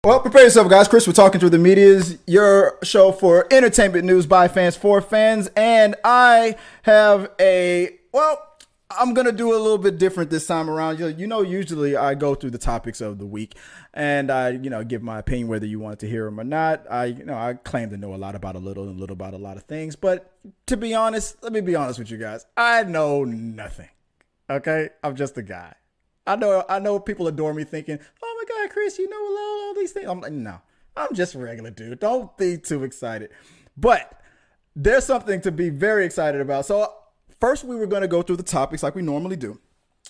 Well, prepare yourself, guys. Chris, we're talking through the medias, your show for entertainment news by fans for fans. And I have I'm going to do a little bit different this time around. Usually I go through the topics of the week and I, give my opinion whether you want to hear them or not. I claim to know a lot about a little and a little about a lot of things. But to be honest, let me be honest with you guys. I know nothing. Okay? I'm just a guy. I know people adore me thinking, oh my God, Chris, you know all these things. I'm like, no, I'm just a regular dude. Don't be too excited. But there's something to be very excited about. So first we were going to go through the topics like we normally do.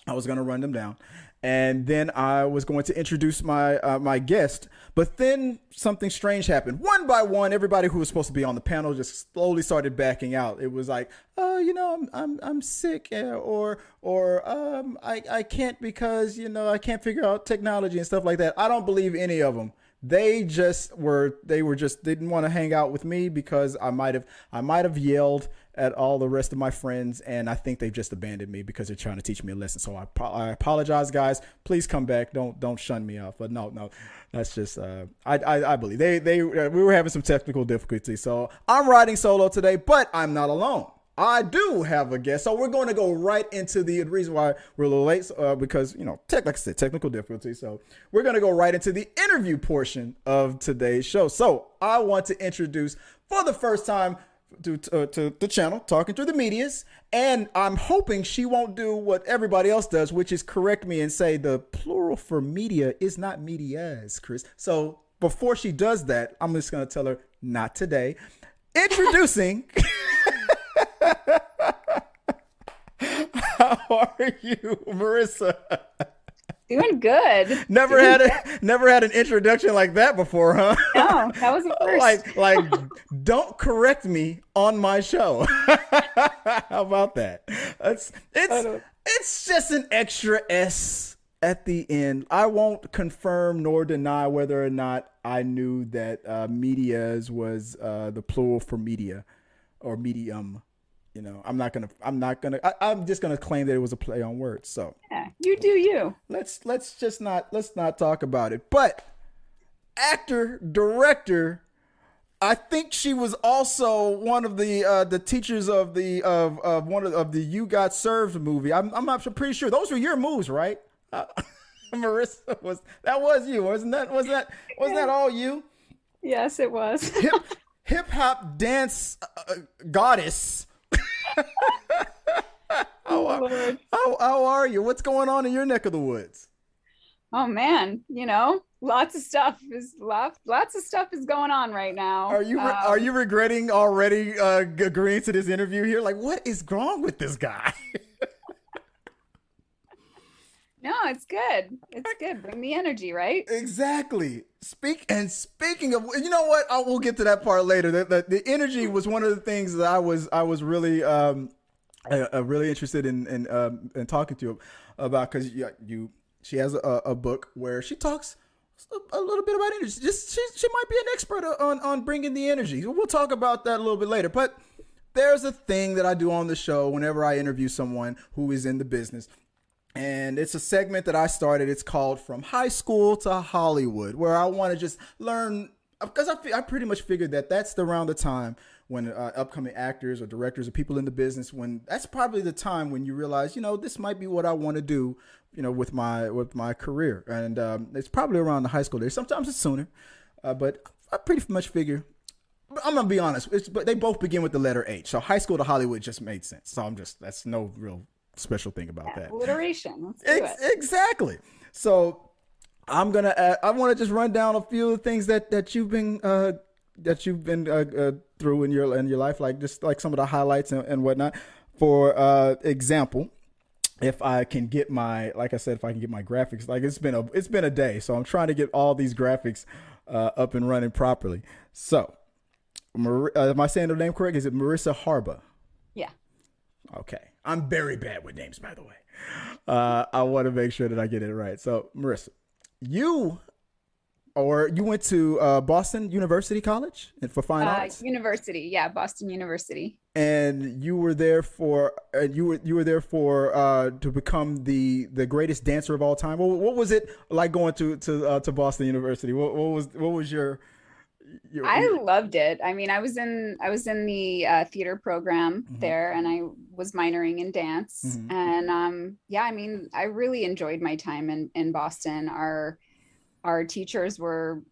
I was going to run them down. And then I was going to introduce my guest. But then something strange happened. One by one, everybody who was supposed to be on the panel just slowly started backing out. It was like, I'm sick, or I can't because I can't figure out technology and stuff like that. I don't believe any of them. They didn't want to hang out with me because I might have yelled at all the rest of my friends, and I think they've just abandoned me because they're trying to teach me a lesson. So I apologize, guys. Please come back. Don't shun me off. But no, that's just I believe we were having some technical difficulties. So I'm riding solo today, but I'm not alone. I do have a guest, so we're going to go right into the reason why we're a little late because like I said, technical difficulties. So we're going to go right into the interview portion of today's show. So I want to introduce for the first time to the channel, Talking Through the Medias, and I'm hoping she won't do what everybody else does, which is correct me and say the plural for media is not medias, Chris. So before she does that, I'm just going to tell her not today. Introducing. How are you, Murisa? Doing good. Never had an introduction like that before, huh? No, that was the first. like, don't correct me on my show. How about that? It's just an extra S at the end. I won't confirm nor deny whether or not I knew that medias was the plural for media or medium. I'm just gonna claim that it was a play on words. So yeah, you do you. Let's not talk about it. But actor, director, I think she was also one of the teachers of one of the You Got Served movie. I'm not pretty sure those were your moves, right? Murisa was you, wasn't that all you? Yes, it was. Hip hop dance goddess. How are you? What's going on in your neck of the woods? Oh man, lots of stuff is going on right now. Are you regretting already agreeing to this interview here? Like, what is wrong with this guy? No, it's good. It's good. Bring the energy, right? Exactly. Speaking of, you know what? We'll get to that part later. The energy was one of the things that I was really really interested in talking to you about, because she has a book where she talks a little bit about energy. She might be an expert on bringing the energy. We'll talk about that a little bit later. But there's a thing that I do on the show whenever I interview someone who is in the business. And it's a segment that I started. It's called From High School to Hollywood, where I want to just learn, because I pretty much figured that that's around the time when upcoming actors or directors or people in the business, when that's probably the time when you realize, this might be what I want to do, with my career. And it's probably around the high school days. Sometimes it's sooner, but I pretty much figure. I'm gonna be honest. But they both begin with the letter H. So high school to Hollywood just made sense. So that's no real special thing about that. Alliteration. Let's do it. Exactly. So I want to just run down a few of the things that you've been through in your life, like some of the highlights and whatnot. For example, if I can get my graphics, like it's been a day, so I'm trying to get all these graphics up and running properly. So, am I saying the name correct? Is it Murisa Harba? Yeah. Okay. I'm very bad with names, by the way. I want to make sure that I get it right. So, Murisa, you Or you went to Boston University College for fine arts, University, yeah, Boston University. and you were there for you were there for to become the greatest dancer of all time. What was it like going to Boston University? What was your I loved it. I mean, I was in the theater program Mhm, there, and I was minoring in dance. mhm, And yeah, I mean, I really enjoyed my time in Boston. Our teachers were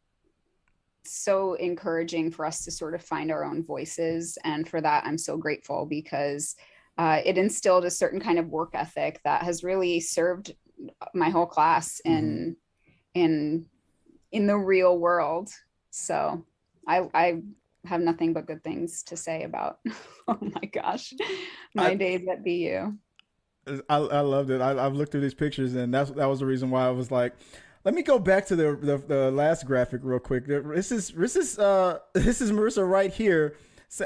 so encouraging for us to sort of find our own voices, and for that, I'm so grateful because it instilled a certain kind of work ethic that has really served my whole class mhm. in in the real world. So I have nothing but good things to say about oh my gosh, my I days at BU. I loved it. I've looked through these pictures, and that was the reason why I was like, let me go back to the last graphic real quick. This is Murisa right here.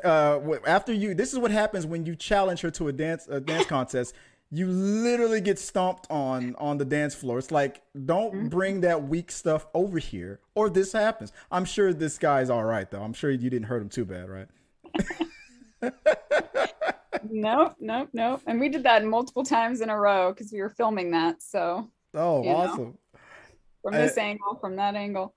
After you, this is what happens when you challenge her to a dance contest. You literally get stomped on the dance floor. It's like, don't Mhm. bring that weak stuff over here, or this happens. I'm sure this guy's all right though. I'm sure you didn't hurt him too bad, right? Nope, nope, nope. And we did that multiple times in a row because we were filming that. So, Oh, you know, awesome. from Uh, this angle, from that angle.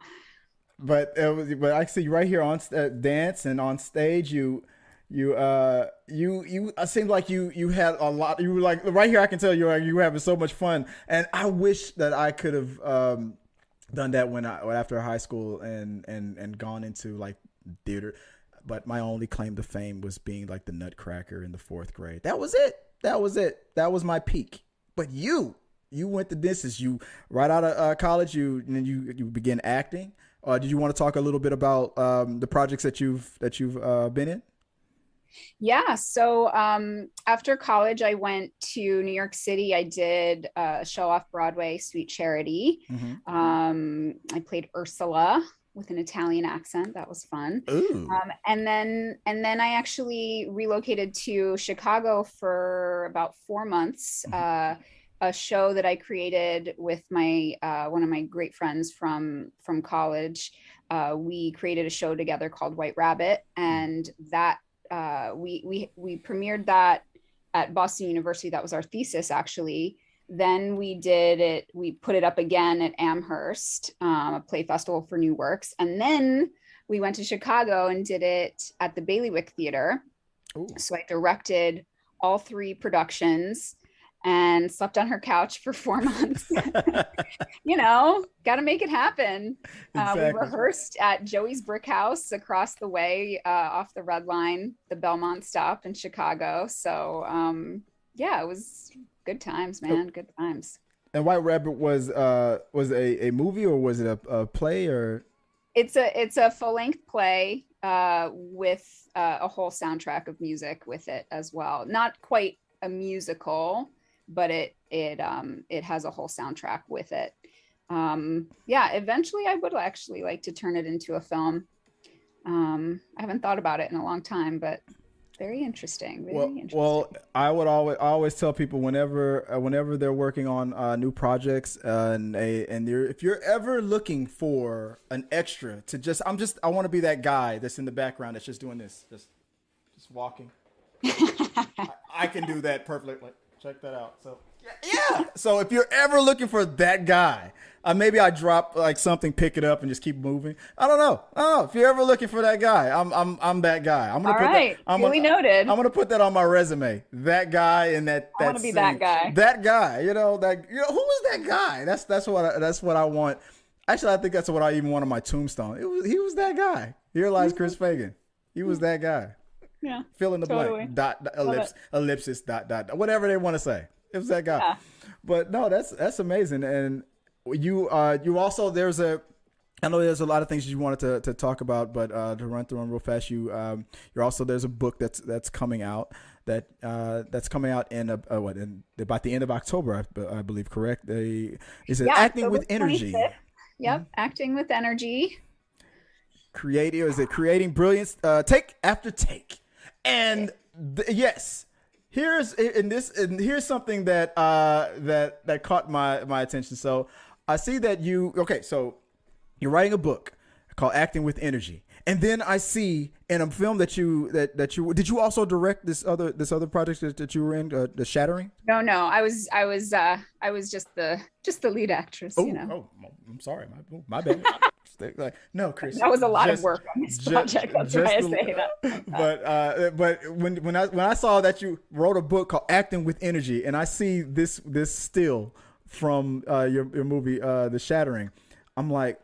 but I see right here on dance and on stage you it seemed like you had a lot. You were like right here. I can tell you were having so much fun, and I wish that I could have done that when I after high school and gone into like theater. But my only claim to fame was being like the nutcracker in the fourth grade. That was it. That was it. That was my peak. But you went the distance. You right out of college. You began acting. Did you want to talk a little bit about the projects that you've been in? Yeah. So after college, I went to New York City. I did a show off Broadway, Sweet Charity. Mm-hmm. I played Ursula with an Italian accent. That was fun. Ooh. And then I actually relocated to Chicago for about 4 months. A show that I created with my one of my great friends from college. We created a show together called White Rabbit, and that we premiered that at Boston University. That was our thesis, actually. Then we did it. We put it up again at Amherst, a play festival for new works, and then we went to Chicago and did it at the Bailiwick Theater. Ooh. So I directed all three productions and slept on her couch for 4 months. Got to make it happen. We Exactly. rehearsed at Joey's Brick House across the way off the Red Line, the Belmont stop in Chicago. So, yeah, it was good times, man. Good times. And White Rabbit was a movie, or was it a play, or It's a full length play with a whole soundtrack of music with it as well. Not quite a musical, but it has a whole soundtrack with it. Yeah, eventually I would actually like to turn it into a film. I haven't thought about it in a long time, but very interesting. Very interesting. well, I always tell people whenever they're working on new projects if you're ever looking for an extra to I want to be that guy that's in the background that's just doing this, just walking. I can do that perfectly. Like, check that out. So yeah. So if you're ever looking for that guy, maybe I drop like something, pick it up, and just keep moving. I don't know. If you're ever looking for that guy, I'm that guy. I'm gonna All put right, that. duly noted. I'm gonna put that on my resume. That guy and that I want that to be that scene. guy. That guy. Who is that guy? That's what I want. Actually, I think that's what I even want on my tombstone. He was that guy. Here lies Chris Fagan. He was that guy. Yeah, Fill in the totally. blank. Dot, Love it. ellipsis, dot, dot, whatever they want to say. It was that guy. Yeah. But no, that's amazing. And you also I know there's a lot of things you wanted to talk about, but to run through them real fast, you're also there's a book that's coming out that's coming out in about the end of October, I believe. Correct? Is it Yeah, acting October with energy? 25th. Yep, acting with energy. Creative, is it creating brilliance take after take? And yes, here's something that caught my attention. So I see that so you're writing a book called Acting with Energy. And then I see in a film that you did you also direct this other project that you were in, The Shattering? No, I was just the lead actress, Oh, you know. I'm sorry, my bad. Like, no, Chris, that was a lot of work on this project. That's why I say that. But when I saw that you wrote a book called Acting with Energy, and I see this still from your movie The Shattering, I'm like,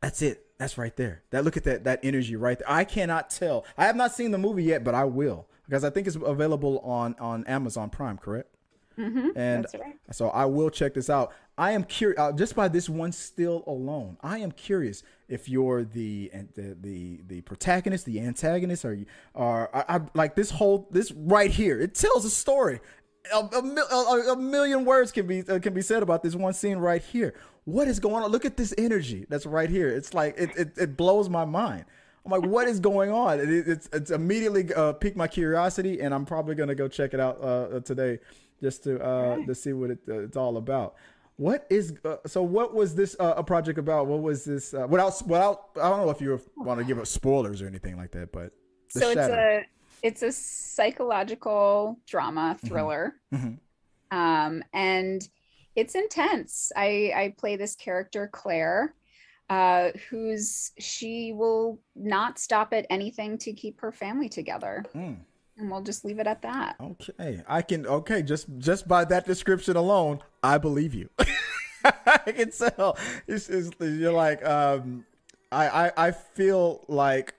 that's it. That's right there. Look at that energy right there. I cannot tell. I have not seen the movie yet, but I will, because I think it's available on Amazon Prime, correct? Mm-hmm, and that's right. So I will check this out. I am curious just by this one still alone. I am curious if you're the protagonist, the antagonist, or I like this right here. It tells a story. A million words can be said about this one scene right here. What is going on? Look at this energy that's right here. It's like it blows my mind. I'm like, what is going on? It's immediately piqued my curiosity, and I'm probably gonna go check it out today just to see what it's all about. What is so? What was this a project about? What was this? Without I don't know if you want to give us spoilers or anything like that, but so it's a psychological drama thriller, and it's intense. I play this character Claire, she will not stop at anything to keep her family together. And we'll just leave it at that. Okay. Just by that description alone, I believe you. I can tell. You're like, I feel like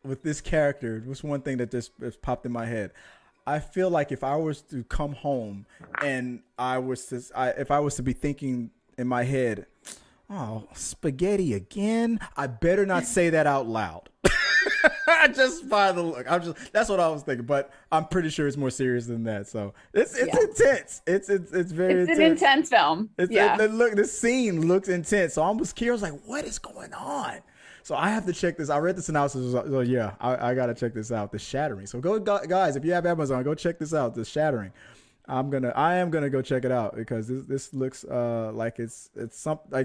with this character, was one thing that just popped in my head. I feel like if I was to come home and if I was to be thinking in my head, oh, spaghetti again, I better not say that out loud. Just by the look, that's what I was thinking, but I'm pretty sure it's more serious than that. So it's intense. It's very intense. An intense film. Look, this scene looks intense. So I was curious, like, what is going on? So I have to check this. I read the synopsis. So yeah, I got to check this out. The Shattering. So go, guys, if you have Amazon, go check this out. The Shattering. I am gonna go check it out, because this looks like it's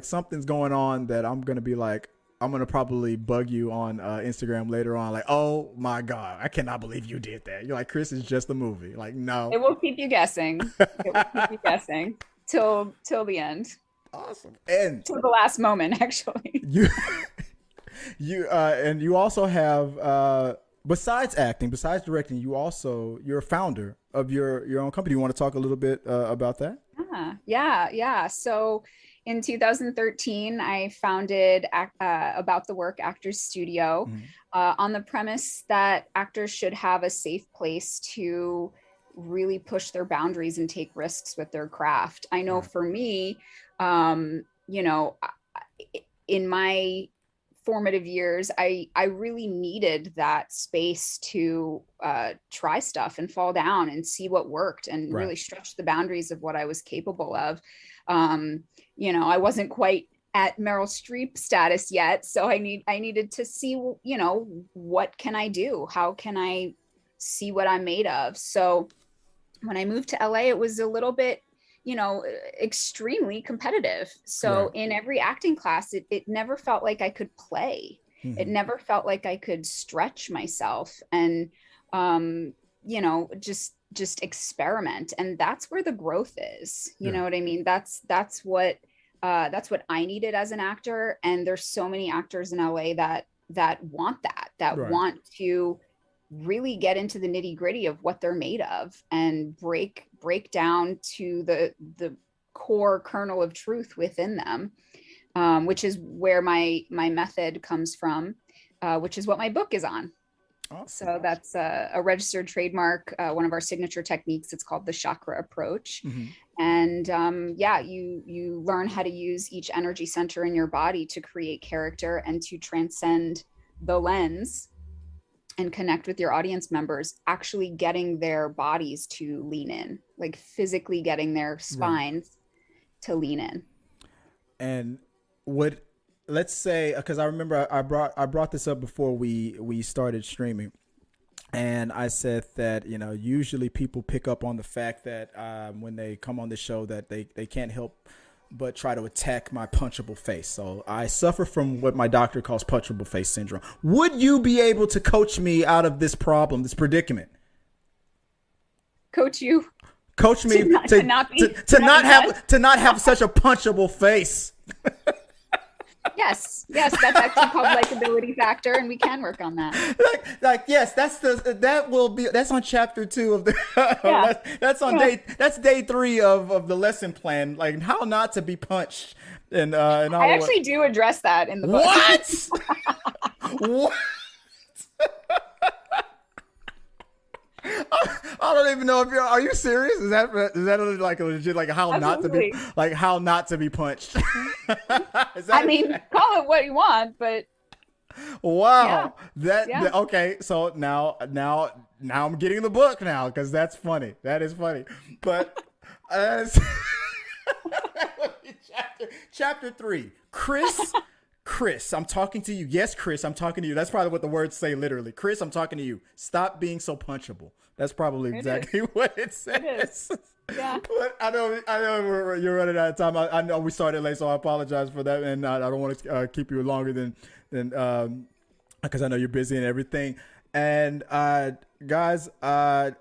something's going on that I'm gonna be like, I'm gonna probably bug you on Instagram later on, like, oh my God, I cannot believe you did that. You're like, Chris, is just a movie. Like, no. It will keep you guessing. It will keep you guessing till the end. Awesome. And till the last moment, actually. You also have besides acting, besides directing, you're a founder of your own company. You want to talk a little bit about that? Yeah. So in 2013, I founded About the Work Actors Studio, on the premise that actors should have a safe place to really push their boundaries and take risks with their craft. I know for me, in my formative years, I really needed that space to try stuff and fall down and see what worked and really stretch the boundaries of what I was capable of. I wasn't quite at Meryl Streep status yet, so I needed to see, what can I do? How can I see what I'm made of? So when I moved to LA, it was a little bit, extremely competitive. So in every acting class, it never felt like I could play. It never felt like I could stretch myself and, just experiment. And that's where the growth is. You know what I mean? That's what I needed as an actor. And there's so many actors in LA that want want to really get into the nitty gritty of what they're made of and break down to the core kernel of truth within them, which is where my method comes from, which is what my book is on. Awesome. So that's a registered trademark, one of our signature techniques. It's called the chakra approach. And you learn how to use each energy center in your body to create character and to transcend the lens and connect with your audience members, actually getting their bodies to lean in, like physically getting their spines to lean in. And let's say, because I remember I brought this up before we started streaming, and I said that, usually people pick up on the fact that when they come on the show that they can't help but try to attack my punchable face. So I suffer from what my doctor calls punchable face syndrome. Would you be able to coach me out of this problem, this predicament? Coach you. Coach me to not have such a punchable face. Yes, that's actually called likability factor, and we can work on that. Yes, that's on chapter 2 of the that's day 3 of the lesson plan, like how not to be punched. And I actually do address that in the book. What? What? I don't even know if are you serious? Is that like a legit, like how Absolutely. not to be punched? I mean, call it what you want, but wow, okay. So now I'm getting the book now, because that's funny. That is funny. But chapter 3, Chris, I'm talking to you. Yes, Chris, I'm talking to you. That's probably what the words say literally. Chris, I'm talking to you. Stop being so punchable. That's probably exactly what it says. It is. Yeah. But I know you're running out of time. I know we started late, so I apologize for that. And I don't want to keep you longer than because I know you're busy and everything. And guys, I'm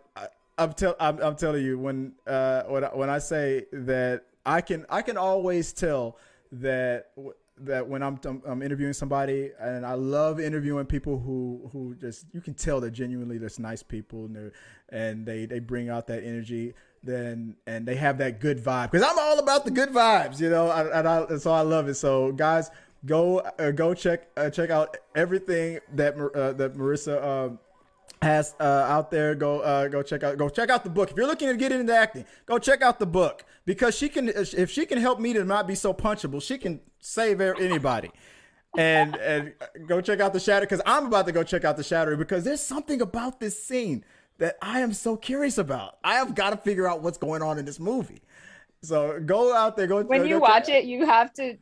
telling you, when I say that I can always tell that when I'm interviewing somebody, and I love interviewing people who just, you can tell they're genuinely just nice people, and they bring out that energy, and they have that good vibe, because I'm all about the good vibes, so I love it. So guys, go check out everything that Murisa has out there. Go check out the book. If you're looking to get into acting, go check out the book, because if she can help me to not be so punchable, she can save anybody. And go check out The Shatter, because I'm about to go check out The Shatter, because there's something about this scene that I am so curious about. I have got to figure out what's going on in this movie. So go out there. When you watch it, you have to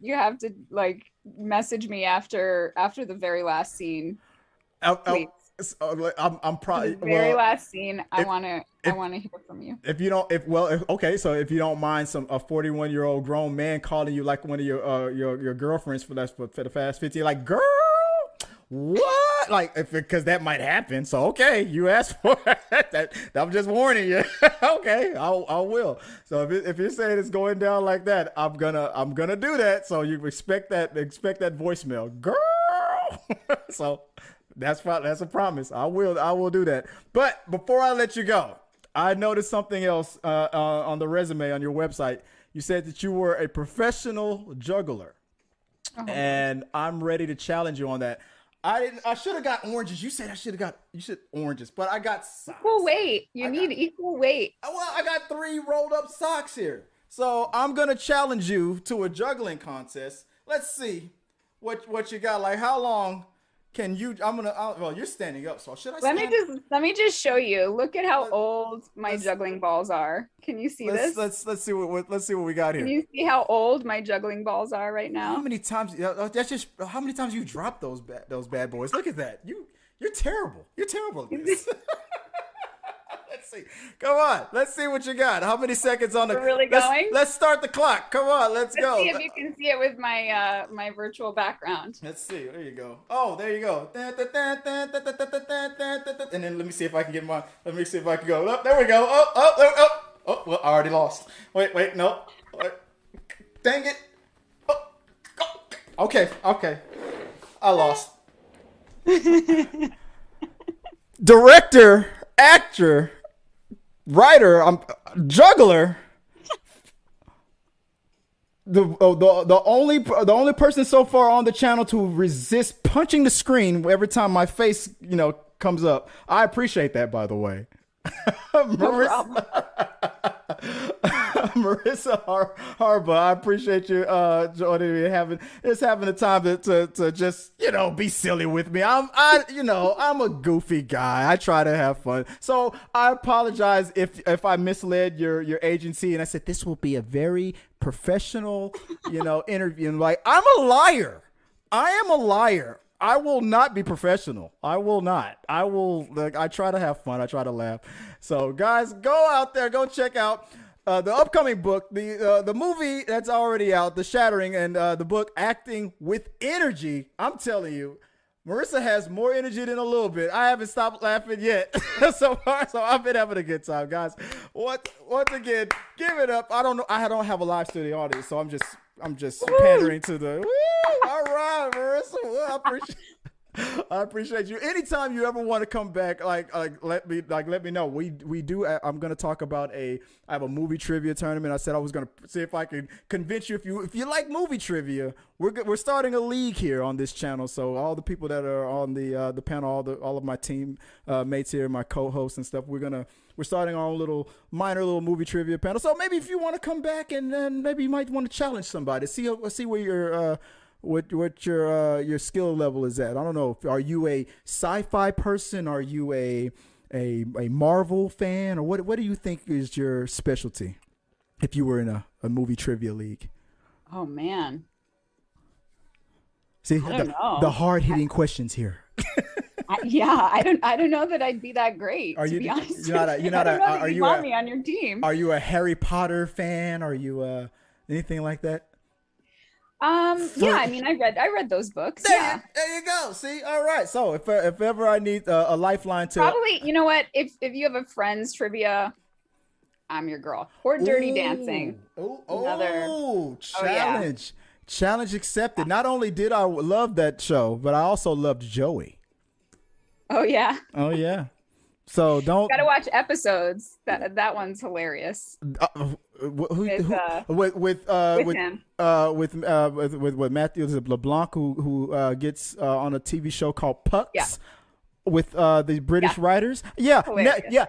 like message me after the very last scene. Please. I'm probably the very last scene. I want to hear from you. Okay. So if you don't mind a 41-year-old grown man calling you like one of your girlfriends for the Fast 50, like, girl, what? Like, because that might happen. So okay, you asked for it. I'm just warning you. Okay, I will. So if you're saying it's going down like that, I'm gonna do that. So you expect that voicemail, girl. So. That's a promise. I will do that. But before I let you go, I noticed something else on the resume on your website. You said that you were a professional juggler, and I'm ready to challenge you on that. I should have got oranges. You said you should oranges, but I got socks. Equal weight. You need equal weight. Well, I got 3 rolled up socks here, so I'm gonna challenge you to a juggling contest. Let's see what you got. Like, how long can you? Well, you're standing up, so should I? Let me just show you. Look at how old my juggling balls are. Can you see this? Let's see what we got here. Can you see how old my juggling balls are right now? How many times? How many times you dropped those bad boys? Look at that. You're terrible. You're terrible at this. Let's see. Come on. Let's see what you got. How many seconds on the? We're really going? Let's start the clock. Come on. Let's go. See if you can see it with my my virtual background. Let's see. There you go. Oh, there you go. And then let me see if I can get my. Let me see if I can go. Oh, there we go. Oh, well, I already lost. Wait, no. Dang it. Oh, okay. I lost. Director, actor, writer, juggler. The only person so far on the channel to resist punching the screen every time my face, comes up. I appreciate that, by the way. Murisa Harba, I appreciate you joining me, having the time to just be silly with me. I'm a goofy guy. I try to have fun. So I apologize if I misled your agency and I said this will be a very professional interview. And like, I'm a liar. I am a liar. I will not be professional. I will not. I try to have fun. I try to laugh. So guys, go out there, go check out the upcoming book, the movie that's already out, The Shattering, and the book Acting with Energy. I'm telling you, Murisa has more energy than a little bit. I haven't stopped laughing yet so far, so I've been having a good time, guys. Once again, give it up. I don't know. I don't have a live studio audience, so I'm just pandering to the. Woo! All right, Murisa. Well, I appreciate you. Anytime you ever want to come back, let me know. We do. I'm gonna talk about I have a movie trivia tournament. I said I was gonna see if I can convince you. If you like movie trivia, we're starting a league here on this channel. So all the people that are on the panel, all of my team mates here, my co-hosts and stuff, we're starting our own minor little movie trivia panel. So maybe if you want to come back and then maybe you might want to challenge somebody, see where you're. What your skill level is at. I don't know. Are you a sci-fi person? Are you a Marvel fan? Or what do you think is your specialty if you were in a movie trivia league? Oh man. See, the hard-hitting questions here. I don't know that I'd be that great. To be honest, are you want me on your team? Are you a Harry Potter fan? Are you anything like that? Yeah, I mean, I read those books. There you go. See, all right. So if ever I need a lifeline to probably, you know what? If you have a Friends trivia, I'm your girl. Or Dirty Dancing. Challenge. Challenge accepted. Not only did I love that show, but I also loved Joey. Oh yeah. Oh yeah. So gotta watch episodes. That one's hilarious. With Matthew LeBlanc, who gets on a TV show called Pucks with the British writers. Yeah,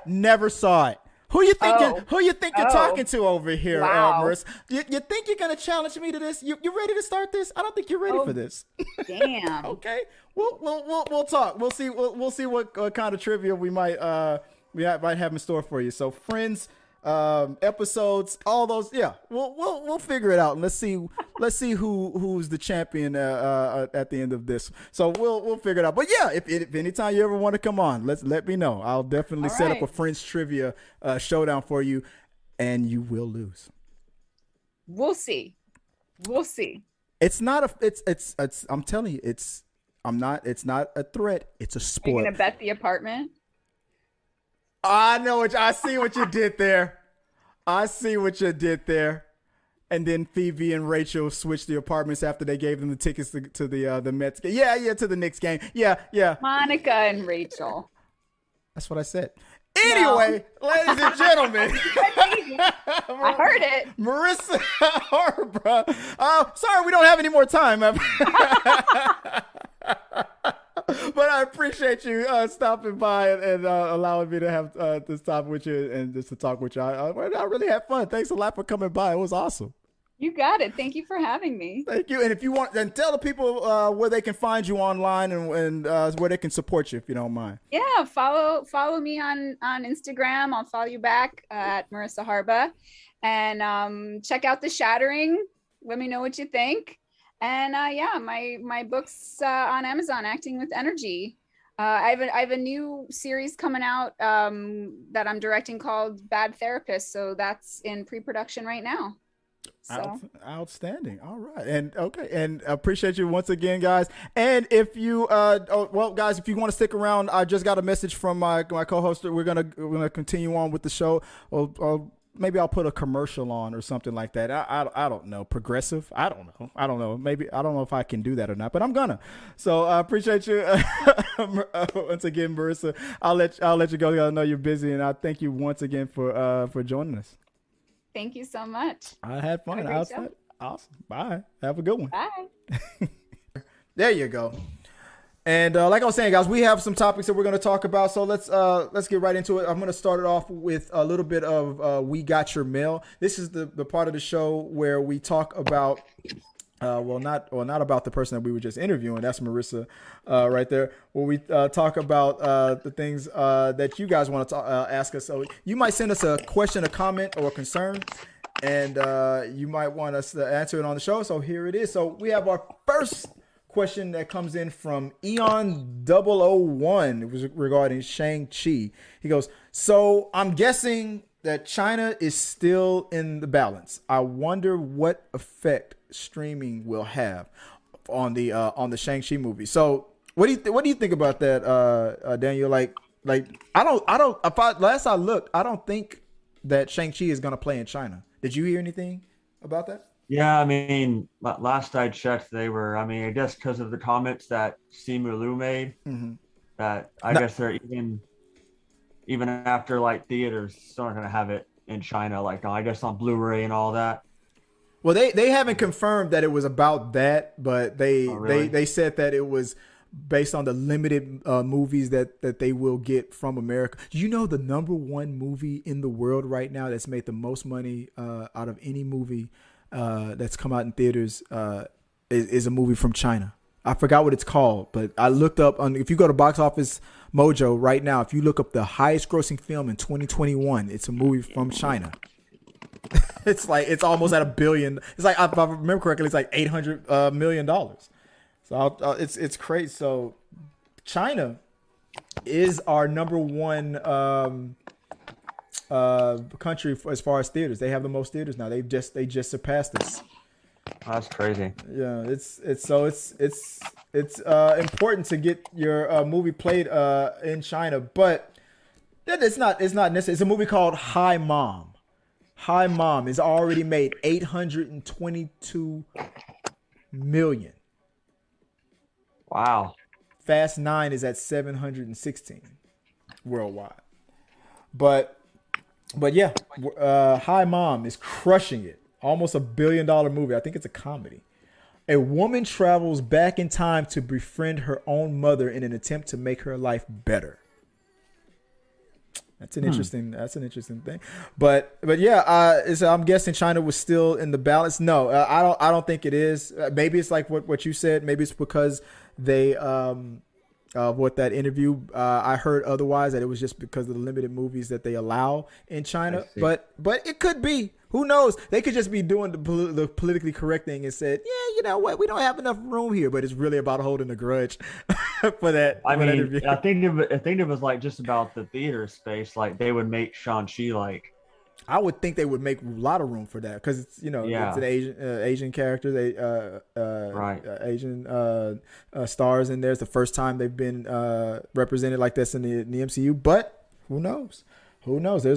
never saw it. Who you think you're talking to over here, Maurisa? You think you're gonna challenge me to this? You ready to start this? I don't think you're ready for this. Damn. Okay. We'll talk. We'll see what kind of trivia we might have in store for you. So Friends episodes, all those, we'll figure it out, and let's see who's the champion at the end of this. So we'll figure it out. But yeah, if anytime you ever want to come on, let me know. I'll definitely set up a Friends trivia showdown for you, and you will lose. We'll see. It's not I'm telling you, it's not a threat. It's a sport. Are you gonna bet the apartment? I see what you did there. And then Phoebe and Rachel switched the apartments after they gave them the tickets to the Mets game. Yeah, to the Knicks game. Yeah. Monica and Rachel. That's what I said. Anyway, ladies and gentlemen. I heard it. Murisa Harba. Sorry, we don't have any more time. But I appreciate you stopping by and allowing me to have this talk with you and just to talk with you. I really had fun. Thanks a lot for coming by. It was awesome. You got it. Thank you for having me. Thank you. And if you want, then tell the people where they can find you online and where they can support you, if you don't mind. Yeah, follow me on Instagram. I'll follow you back at Murisa Harba, and check out The Shattering. Let me know what you think. And my book's on Amazon, Acting with Energy. I have a new series coming out that I'm directing called Bad Therapist. So that's in pre-production right now. So. Outstanding. All right. And appreciate you once again, guys. And if you guys, if you want to stick around, I just got a message from my co-host. We're gonna continue on with the show. Maybe I'll put a commercial on or something like that. I don't know. Progressive? I don't know. Maybe I don't know if I can do that or not, but I'm gonna. So I appreciate you once again, Murisa. I'll let you go. I know you're busy, and I thank you once again for joining us. Thank you so much. I had fun. Awesome. Bye. Have a good one. Bye. There you go. And like I was saying, guys, we have some topics that we're going to talk about. So let's get right into it. I'm going to start it off with a little bit of We Got Your Mail. This is the part of the show where we talk about not about the person that we were just interviewing. That's Maurisa right there. Where we talk about the things that you guys want to ask us. So you might send us a question, a comment, or a concern, and you might want us to answer it on the show. So here it is. So we have our first question that comes in from Eon001. It was regarding Shang-Chi. He goes, so I'm guessing that China is still in the balance. I wonder what effect streaming will have on the Shang-Chi movie. So what do you think about that, Daniel? Like last I looked, I don't think that Shang-Chi is gonna play in China. Did you hear anything about that? Yeah, I mean, last I checked, they were. I mean, I guess because of the comments that Simu Liu made, Mm-hmm. that I guess they're even after like theaters still aren't gonna have it in China, like I guess on Blu-ray and all that. Well, they haven't confirmed that it was about that, but Oh, really? they said that it was based on the limited movies that they will get from America. Do you know the number one movie in the world right now that's made the most money out of any movie that's come out in theaters is a movie from China. I forgot what it's called, but I looked up on, if you go to Box Office Mojo right now, if you look up the highest grossing film in 2021, it's a movie from China. It's almost at a billion. It's like, if I remember correctly, it's like $800 million. So it's crazy. So China is our number one country as far as theaters. They have the most theaters now. They just surpassed us. That's crazy. Yeah, it's important to get your movie played in China, but it's not necessary. It's a movie called Hi Mom. Hi Mom is already made 822 million. Wow. Fast 9 is at 716 worldwide. But yeah, Hi Mom is crushing it. Almost $1 billion movie. I think it's a comedy. A woman travels back in time to befriend her own mother in an attempt to make her life better. That's an interesting thing. But yeah, I'm guessing China was still in the balance. No, I don't think it is. Maybe it's like what you said. Maybe it's because they what that interview I heard otherwise, that it was just because of the limited movies that they allow in China. But it could be. Who knows? They could just be doing the politically correct thing and said, yeah, you know what? We don't have enough room here. But it's really about holding a grudge for that. I that mean, interview. I think it was like just about the theater space. Like they would make Shang-Chi like. I would think they would make a lot of room for that because it's it's an Asian character. They Right. Asian stars in there. It's the first time they've been represented like this in the MCU. But who knows? Who knows? I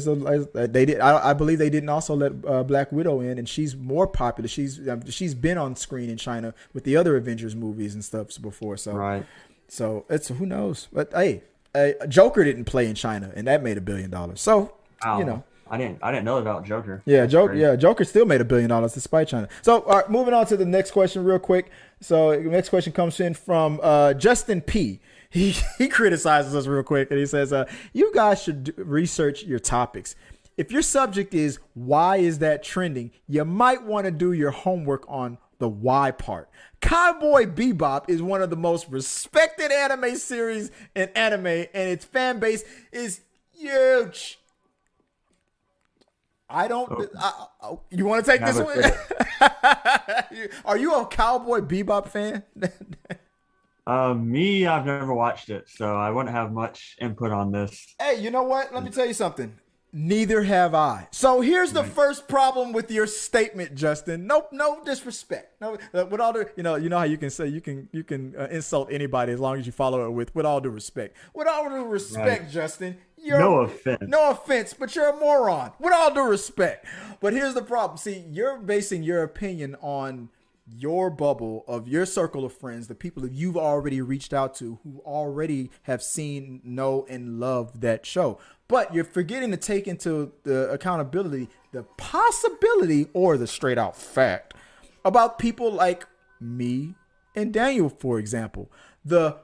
believe they didn't also let Black Widow in, and she's more popular. She's been on screen in China with the other Avengers movies and stuff before. So Right. So it's, who knows? But hey, Joker didn't play in China, and that made $1 billion. So Wow. I didn't know about Joker. Yeah, That's crazy. Joker still made $1 billion despite China. So, all right, moving on to the next question real quick. So, the next question comes in from Justin P. He criticizes us real quick, and he says, you guys should research your topics. If your subject is why is that trending, you might want to do your homework on the why part. Cowboy Bebop is one of the most respected anime series in anime, and its fan base is huge. You want to take this one? Are you a Cowboy Bebop fan? Me, I've never watched it, so I wouldn't have much input on this. Hey, you know what? Let me tell you something. Neither have I. So here's the first problem with your statement, Justin. No disrespect. No, with all the, you know how you can say you can insult anybody as long as you follow it with all due respect. With all due respect, right. Justin. No offense. No offense, but you're a moron. With all due respect. But here's the problem. See, you're basing your opinion on your bubble of your circle of friends, the people that you've already reached out to, who already have seen, know, and love that show. But you're forgetting to take into the accountability, the possibility, or the straight out fact about people like me and Daniel, for example. The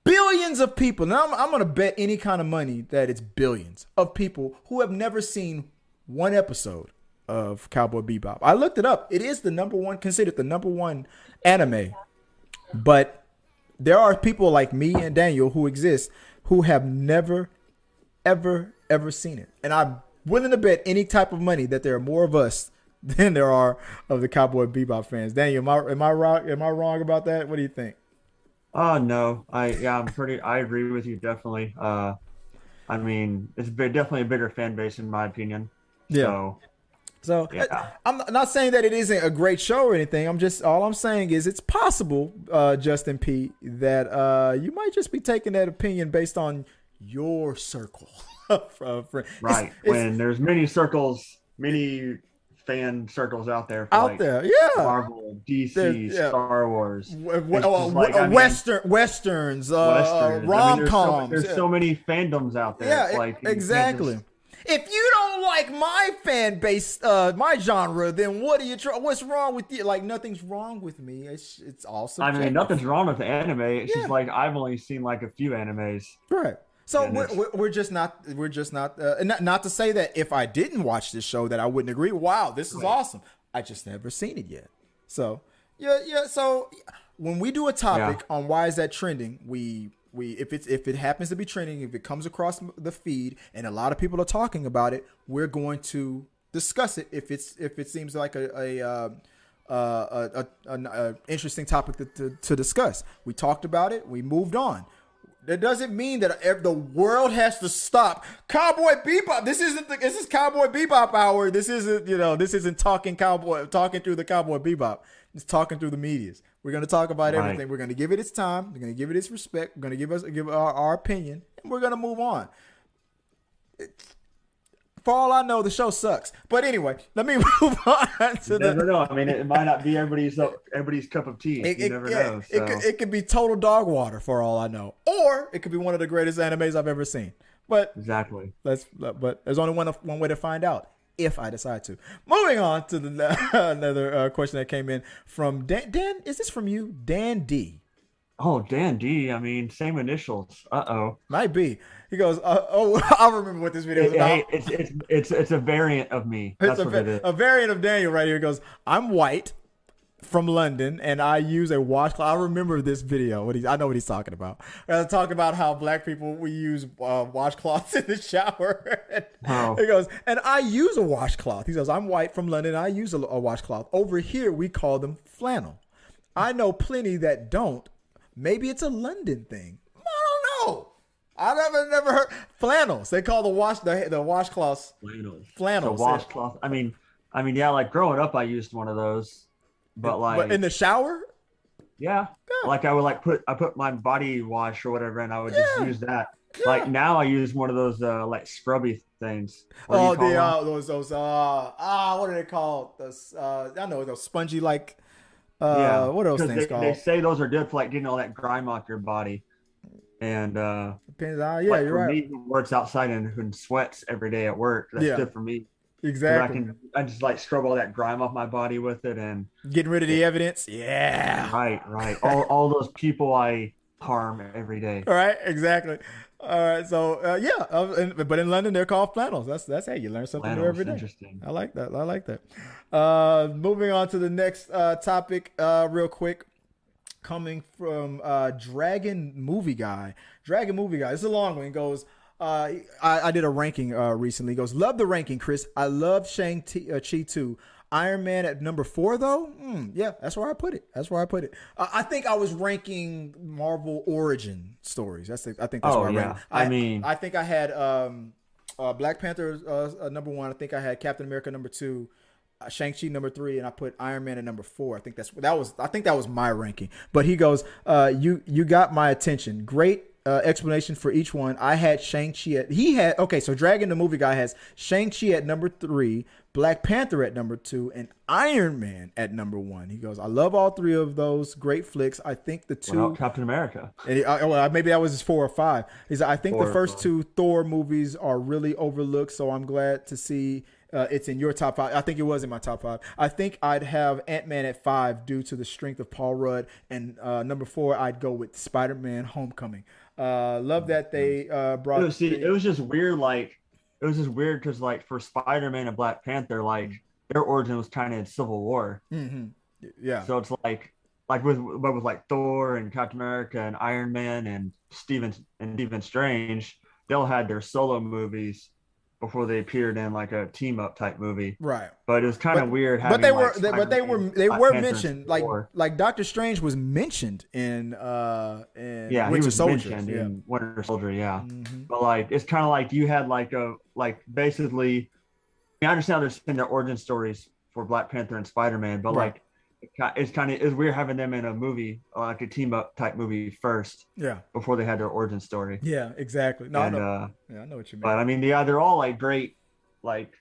billions of people, now I'm going to bet any kind of money that it's billions of people who have never seen one episode of Cowboy Bebop. I looked it up. It is considered the number one anime. But there are people like me and Daniel who exist who have never, ever seen it. And I'm willing to bet any type of money that there are more of us than there are of the Cowboy Bebop fans. Daniel, am I wrong about that? What do you think? No. I agree with you definitely. I mean, it's definitely a bigger fan base in my opinion. Yeah. So yeah. I'm not saying that it isn't a great show or anything. All I'm saying is it's possible, Justin P, that you might just be taking that opinion based on your circle. Right. When there's many fan circles out there for Marvel, DC, Star Wars, westerns, rom-coms. There's so many fandoms out there. Yeah, exactly. If you don't like my fan base, my genre, then what's wrong with you? Like, nothing's wrong with me. It's all subjective. I mean, nothing's wrong with the anime. It's just like I've only seen like a few animes. Right. So we're just not not to say that if I didn't watch this show that I wouldn't agree. Wow, this is awesome. I just never seen it yet. So yeah. So when we do a topic on why is that trending, we if it happens to be trending, if it comes across the feed and a lot of people are talking about it, we're going to discuss it if it seems like an interesting topic to discuss. We talked about it. We moved on. That doesn't mean that the world has to stop. Cowboy Bebop. This is Cowboy Bebop hour. This isn't talking through the Cowboy Bebop. It's talking through the medias. We're going to talk about everything. We're going to give it its time. We're going to give it its respect. We're going to give our opinion, and we're going to move on. For all I know, the show sucks. But anyway, let me move on to never know. I mean, it might not be everybody's cup of tea. You never know. So. It could be total dog water for all I know, or it could be one of the greatest animes I've ever seen. But exactly. But there's only one way to find out if I decide to. Moving on to another question that came in from Dan. Is this from you, Dan D? Oh, Dan D. I mean, same initials. Might be. He goes, I remember what this video is about. It's a variant of me. That's what it is. A variant of Daniel right here. He goes, I'm white from London and I use a washcloth. I remember this video. I know what he's talking about. Talking about how black people, we use washcloths in the shower. He goes, and I use a washcloth. He goes, I'm white from London. I use a washcloth. Over here, we call them flannel. I know plenty that don't. Maybe it's a London thing. I don't know. I've never heard flannels. They call the washcloths flannels. The washcloth. I mean, yeah. Like growing up, I used one of those, but in the shower. Yeah. Like I would put my body wash or whatever, and I would just use that. Yeah. Like now, I use one of those like scrubby things. What are they called? Those I know those spongy like. What are those things called? They say those are good for like getting all that grime off your body. And depends on you're right. Me who works outside and who sweats every day at work, that's good for me. Exactly. I just like scrub all that grime off my body with it and getting rid of the evidence. Yeah. Right. all those people I harm every day. All right, exactly. All right, so but in London they're called flannels. That's how you learn something new every day. Interesting. I like that. Moving on to the next topic, real quick. Coming from Dragon Movie Guy. It's a long one. He goes, I did a ranking recently. He goes, love the ranking, Chris. I love Shang-Chi too. Iron Man at number 4, though? Yeah, that's where I put it. I think I was ranking Marvel origin stories. I think that's where I ranked. I think I had Black Panther number 1. I think I had Captain America number 2. Shang-Chi number 3, and I put Iron Man at number 4. I think that was my ranking. But he goes, you got my attention. Great explanation for each one. I had Shang-Chi so Dragon the Movie Guy has Shang-Chi at number 3, Black Panther at number 2, and Iron Man at number 1. He goes, I love all 3 of those great flicks. I think the 2 Captain America. And maybe that was his 4 or 5. He said, I think the first 2 Thor movies are really overlooked, so I'm glad to see it's in your top 5. I think it was in my top 5. I think I'd have Ant-Man at 5 due to the strength of Paul Rudd. And number 4, I'd go with Spider-Man Homecoming. Love that they brought. It was just weird. It was just weird because for Spider-Man and Black Panther, their origin was kind of in Civil War. Mm-hmm. Yeah. So it's with Thor and Captain America and Iron Man and Stephen Strange, they all had their solo movies before they appeared in a team up type movie. Right. But it was kind of weird having they were mentioned like Doctor Strange was mentioned in Winter Soldier. In Winter Soldier, yeah. Mm-hmm. But it's kind of like you had basically I understand they're saying their origin stories for Black Panther and Spider-Man, but Right. like it's weird having them in a movie, like a team up type movie first, Yeah. before they had their origin story. Yeah. Exactly. No, I And know. Yeah, I know what you mean. but I mean, yeah, they're all like great. Like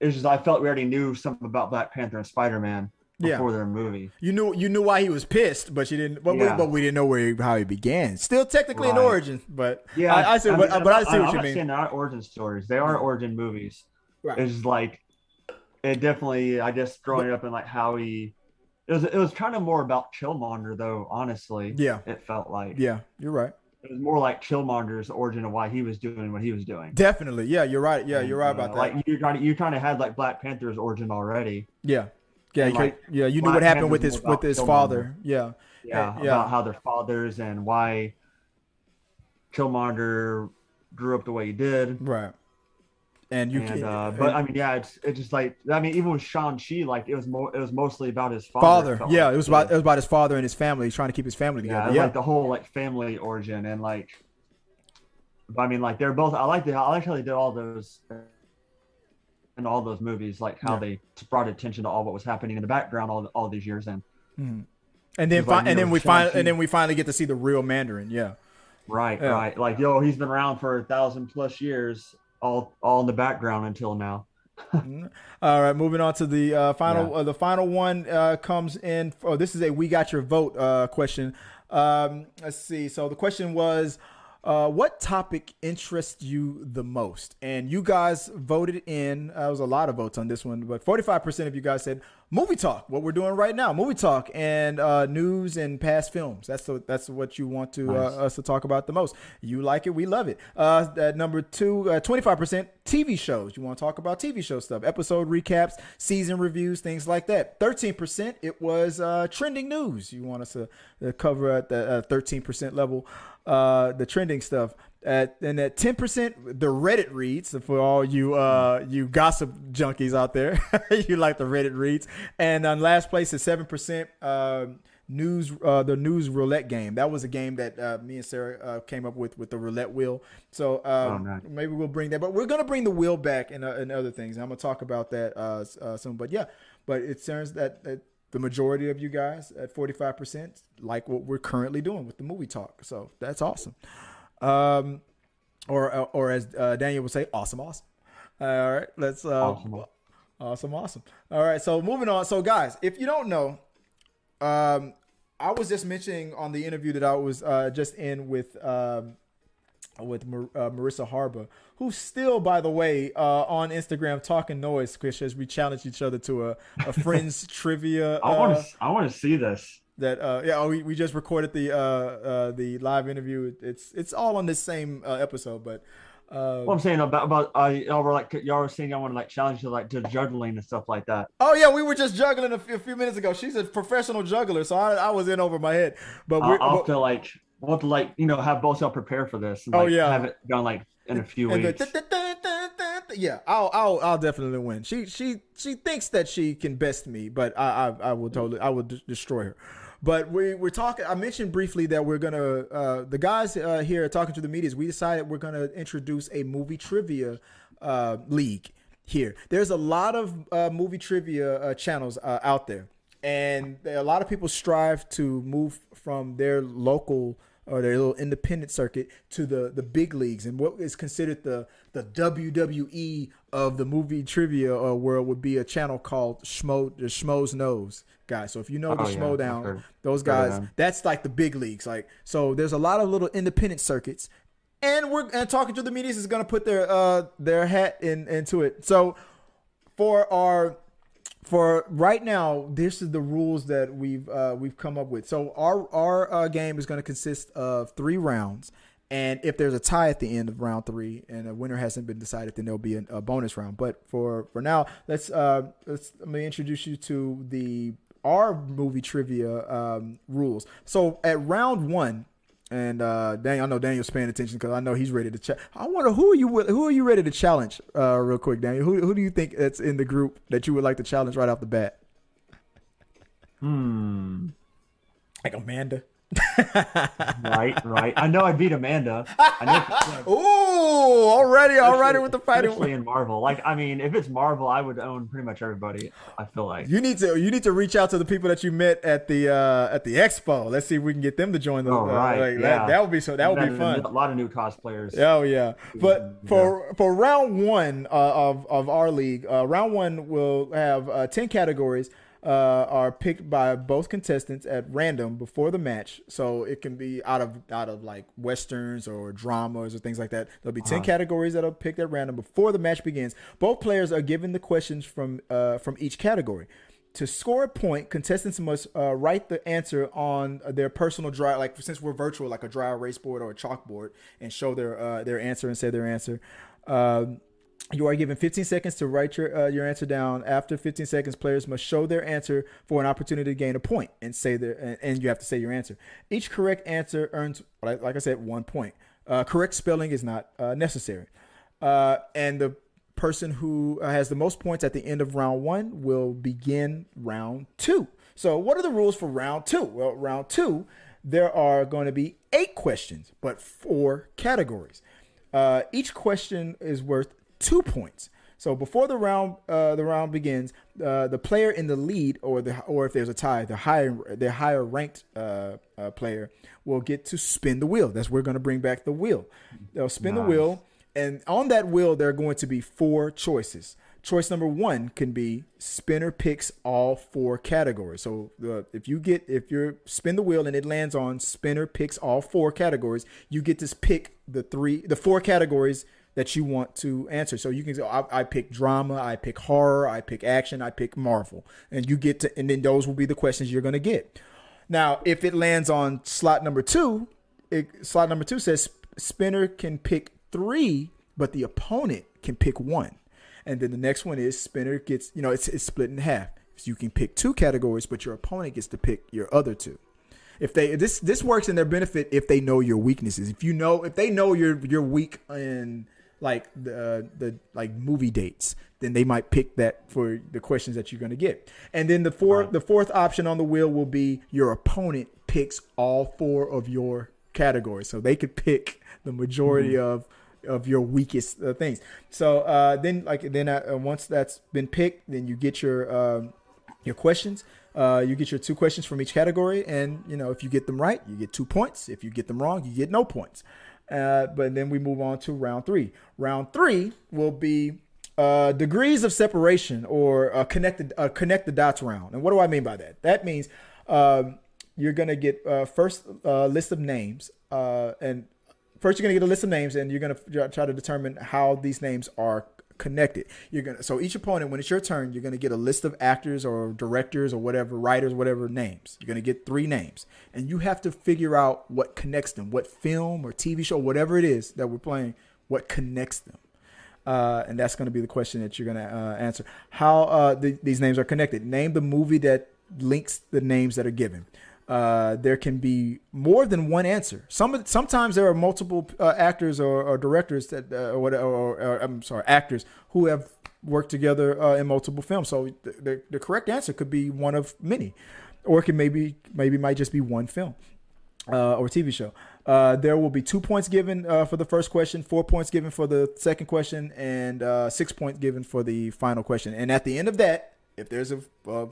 it's just I felt we already knew something about Black Panther and Spider-Man Yeah. before their movie. You knew why he was pissed, but you didn't. But, Yeah. we didn't know how he began. Still technically an Right. origin, but Yeah, I see. mean, But I see what I'm you not mean. saying they're not origin stories. They are origin movies. Right. It's just like it definitely. I guess growing up and like how he. It was kind of more about Killmonger though. Honestly, Yeah. it felt like. Yeah, you're right. It was more like Killmonger's origin of why he was doing what he was doing. Definitely. Yeah, you're right. Yeah, you're right about that. Like you kind of had like Black Panther's origin already. Yeah. Yeah, And, like, you knew Black what happened Panther's with his more about father. Yeah. Yeah, Yeah. about how they're fathers and why Killmonger grew up the way he did. Right. And But I mean, yeah, it's just like I mean, even with Shang-Chi, like it was mostly about his father. father. Yeah, it was about his father and his family. He's trying to keep his family Yeah, together. Yeah. like the whole like family origin and like. But I mean, like they're both. I like how they did all those in all those movies, like how they brought attention to all what was happening in the background all these years. And And then like, we finally get to see the real Mandarin. Yeah. right, Yeah. right, like he's been around for 1,000+ years, all in the background until now. All right, moving on to the final. The final one comes in. Oh, this is a "We Got Your Vote" question. Let's see. So the question was, what topic interests you the most? And you guys voted in. There was a lot of votes on this one, but 45% of you guys said movie talk. What we're doing right now, movie talk and news and past films. That's what you want to us to talk about the most. You like it, we love it. At number two, 25% TV shows. You want to talk about TV show stuff, episode recaps, season reviews, things like that. 13% it was trending news. You want us to cover at the 13% level. The trending stuff and at 10% the Reddit reads for all you gossip junkies out there. You like the Reddit reads. And on last place is 7% news, the news roulette game. That was a game that me and Sarah came up with the roulette wheel. So Nice. maybe we'll bring that, but we're gonna bring the wheel back and other things. I'm gonna talk about that soon. But yeah, but it turns that the majority of you guys at 45% like what we're currently doing with the movie talk. So that's awesome. Or as Daniel would say, awesome. All right, let's awesome. All right, so moving on. So guys, if you don't know, I was just mentioning on the interview that I was just in with Murisa Harba, who's still, by the way, on Instagram talking noise, Chris, as we challenge each other to a friends trivia. I want to see this. We just recorded the live interview. It's all on this same episode, but What I'm saying about y'all were saying y'all want to like challenge to juggling and stuff like that. Oh yeah, we were just juggling a few minutes ago. She's a professional juggler, so I was in over my head. But I'll have to have both y'all prepare for this. And, have it done like in a few weeks. Yeah, I'll definitely win. She thinks that she can best me, but I will destroy her. But we're talking. I mentioned briefly that we're gonna the guys here talking to the medias. We decided we're gonna introduce a movie trivia league here. There's a lot of movie trivia channels out there, and a lot of people strive to move from their local or their little independent circuit to the big leagues, and what is considered the WWE of the movie trivia world would be a channel called Schmo's Knows, guys. So if you know the Schmodown, those guys, that's like the big leagues. Like, so there's a lot of little independent circuits, and talking to the medias is going to put their hat into it. So for right now, this is the rules that we've come up with. So our game is going to consist of 3 rounds, and if there's a tie at the end of round 3 and a winner hasn't been decided, then there'll be a bonus round. But for now, let me introduce you to our movie trivia rules. So at round 1. And Daniel, I know Daniel's paying attention because I know he's ready to I wonder who are you ready to challenge real quick, Daniel? Who do you think that's in the group that you would like to challenge right off the bat? Like Amanda. Right. I know I beat Amanda. I know, Ooh, already with the fighting. especially in Marvel. Like, I mean, if it's Marvel, I would own pretty much everybody. I feel like You need to reach out to the people that you met at the expo. Let's see if we can get them to join the. Oh, right. Like, Yeah. that would be so. That would be fun. A lot of new cosplayers. Oh yeah, but for round one of our league, round one will have 10 categories. Are picked by both contestants at random before the match, so it can be out of like westerns or dramas or things like that. There'll be 10 categories that are picked at random before the match begins. Both players are given the questions from each category. To score a point, contestants must write the answer on their personal dry, like since we're virtual, like a dry erase board or a chalkboard, and show their answer and say their answer. You are given 15 seconds to write your answer down. After 15 seconds, players must show their answer for an opportunity to gain a point and and you have to say your answer. Each correct answer earns, like I said, 1 point. Correct spelling is not necessary. And the person who has the most points at the end of round one will begin round two. So what are the rules for round two? Well, round two, there are going to be 8 questions, but 4 categories. Each question is worth 2 points. So before the round begins, the player in the lead, or if there's a tie, the higher ranked player will get to spin the wheel. That's where we're going to bring back the wheel. They'll spin the wheel, and on that wheel there are going to be 4 choices. Choice number 1 can be spinner picks all 4 categories. So if you spin the wheel and it lands on spinner picks all 4 categories, you get to pick the 4 categories that you want to answer. So you can say, I pick drama, I pick horror, I pick action, I pick Marvel. And then those will be the questions you're going to get. Now, if it lands on slot number 2, slot number 2 says spinner can pick 3, but the opponent can pick 1. And then the next one is spinner gets, it's split in half. So you can pick 2 categories, but your opponent gets to pick your other 2. This works in their benefit if they know your weaknesses. If they know you're weak in like the movie dates, then they might pick that for the questions that you're going to get. And then the fourth option on the wheel will be your opponent picks all 4 of your categories, so they could pick the majority of your weakest things. So once that's been picked, then you get your questions. You get your 2 questions from each category, and if you get them right, you get 2 points. If you get them wrong, you get no points. But then we move on to round 3. Round 3 will be degrees of separation, or connect the dots round. And what do I mean by that? That means you're gonna get first list of names, and first you're gonna get a list of names, and you're gonna try to determine how these names are connected. So each opponent, when it's your turn, you're gonna get a list of actors or directors or whatever, writers, whatever names. You're gonna get 3 names, and you have to figure out what connects them, what film or TV show, whatever it is that we're playing, what connects them. And that's going to be the question that you're going to answer. How these names are connected. Name the movie that links the names that are given. There can be more than one answer. Sometimes there are multiple actors or directors actors who have worked together in multiple films. So the correct answer could be one of many, or it can maybe might just be one film or TV show. There will be 2 points given for the first question, 4 points given for the second question, and 6 points given for the final question. And at the end of that, if there's a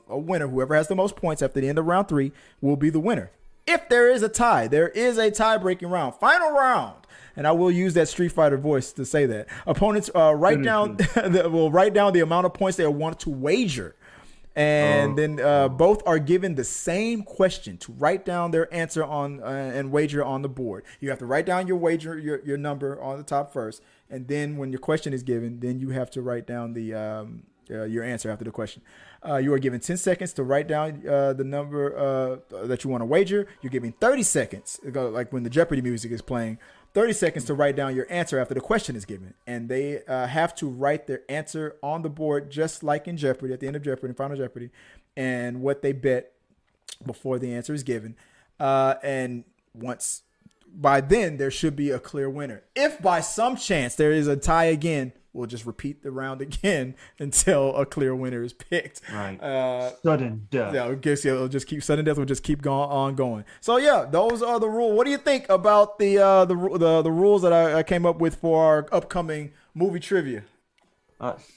winner, whoever has the most points after the end of round 3 will be the winner. If there is a tie, there is a tie-breaking round, final round. And I will use that Street Fighter voice to say that. Opponents write down the amount of points they want to wager. And then both are given the same question to write down their answer on and wager on the board. You have to write down your wager, your number on the top first, and then when your question is given, then you have to write down your answer after the question. You are given 10 seconds to write down the number that you want to wager. You're given 30 seconds, like when the Jeopardy music is playing. 30 seconds to write down your answer after the question is given. And they have to write their answer on the board, just like in Jeopardy, at the end of Jeopardy, Final Jeopardy, and what they bet before the answer is given. And by then, there should be a clear winner. If by some chance there is a tie again, we'll just repeat the round again until a clear winner is picked. Right. Sudden death. Yeah, I guess it'll just keep sudden death. Will just keep going. So yeah, those are the rules. What do you think about the rules that I came up with for our upcoming movie trivia?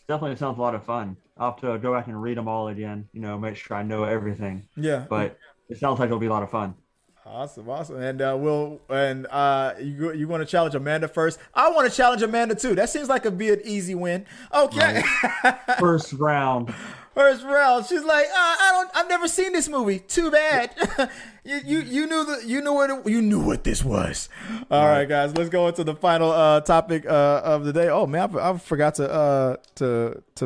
Definitely sounds a lot of fun. I'll have to go back and read them all again. Make sure I know everything. Yeah, but it sounds like it'll be a lot of fun. Awesome. And you want to challenge Amanda first? I want to challenge Amanda too. That seems like be an easy win. Okay. Right. First round. She's like, I've never seen this movie. Too bad. you knew what this was. All right, guys, let's go into the final topic of the day. Oh man, I forgot to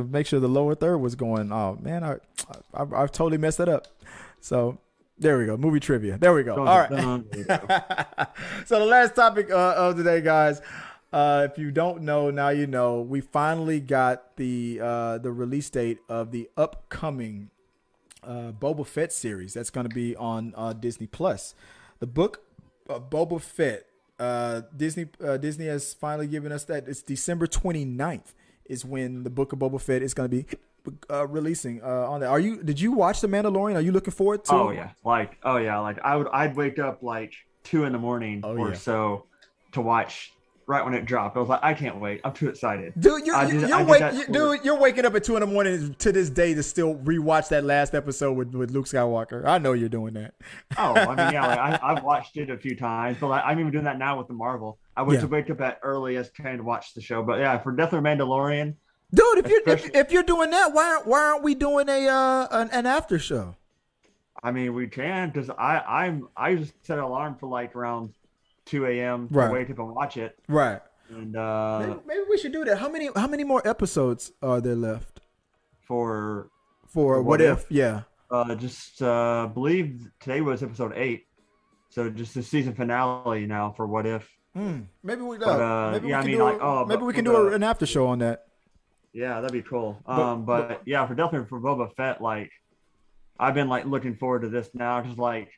make sure the lower third was going. Oh man, I've totally messed that up. So. There we go. Movie trivia. There we go. All right. So the last topic of the day, guys. If you don't know, now you know. We finally got the release date of the upcoming Boba Fett series that's going to be on Disney Plus. The book of Boba Fett. Disney has finally given us that. It's December 29th is when the book of Boba Fett is going to be releasing on that. Did you watch The Mandalorian? Are you looking forward to it? I'd wake up like 2 a.m. so to watch right when it dropped. I was like, I can't wait. I'm too excited. Dude, you're waking up at 2 a.m. to this day to still rewatch that last episode with Luke Skywalker. I know you're doing that. Oh, I mean, yeah, I've watched it a few times, but I'm even doing that now with the Marvel. I went to wake up at early as kind to watch the show, but yeah, for definitely Mandalorian. Dude, if you're doing that, why aren't we doing an after show? I mean, we can because I just set an alarm for like around 2 a.m. to wake up and watch it. Right. And maybe we should do that. How many more episodes are there left? For What If? Yeah. Believe today was episode 8, so just the season finale now for What If. Maybe we can do an after show on that. Yeah, that'd be cool. But yeah, for Boba Fett, like I've been like looking forward to this now, just like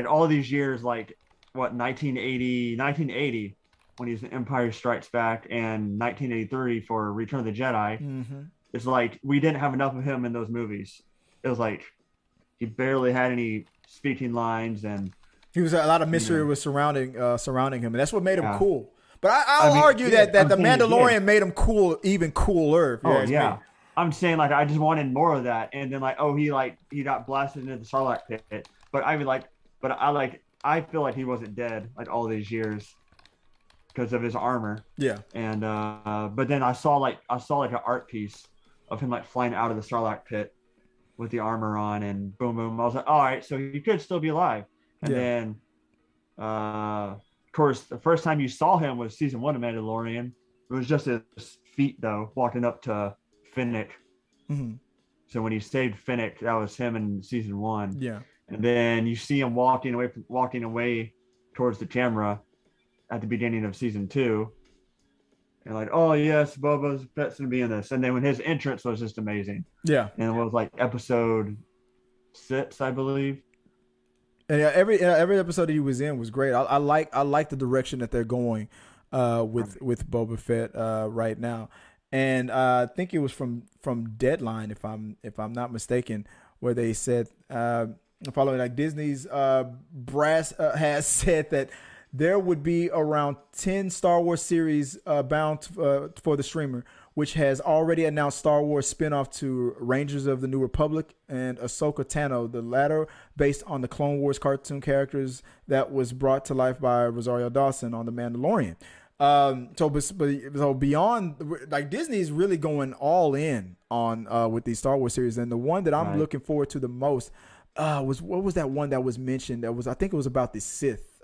all these years, like what 1980 when he's in Empire Strikes Back and 1983 for Return of the Jedi. Mm-hmm. It's like we didn't have enough of him in those movies. It was like he barely had any speaking lines, and he was a lot of mystery was surrounding him, and that's what made him cool. But I'll argue that the Mandalorian made him cool, even cooler. Me. I'm saying like I just wanted more of that, and then he got blasted into the Sarlacc pit. But I feel like he wasn't dead like all these years because of his armor. Yeah. And but then I saw like an art piece of him like flying out of the Sarlacc pit with the armor on, and boom boom. I was like, all right, so he could still be alive. And then of course, the first time you saw him was season 1 of Mandalorian. It was just his feet, though, walking up to Finnick. Mm-hmm. So when he saved Finnick, that was him in season 1. Yeah. And then you see him walking away towards the camera at the beginning of season 2. And like, oh yes, Boba Fett's gonna be in this. And then when his entrance was just amazing. Yeah. And it was like episode 6, I believe. And every episode that he was in was great. I like the direction that they're going with Boba Fett right now. And I think it was from Deadline, if I'm not mistaken, where they said following like Disney's brass has said that there would be around 10 Star Wars series bound for the streamer, which has already announced Star Wars spinoff to Rangers of the New Republic and Ahsoka Tano, the latter based on the Clone Wars cartoon characters that was brought to life by Rosario Dawson on The Mandalorian. So beyond, like, Disney's really going all in on with these Star Wars series, and the one that I'm looking forward to the most was, what was that one that was mentioned? I think it was about the Sith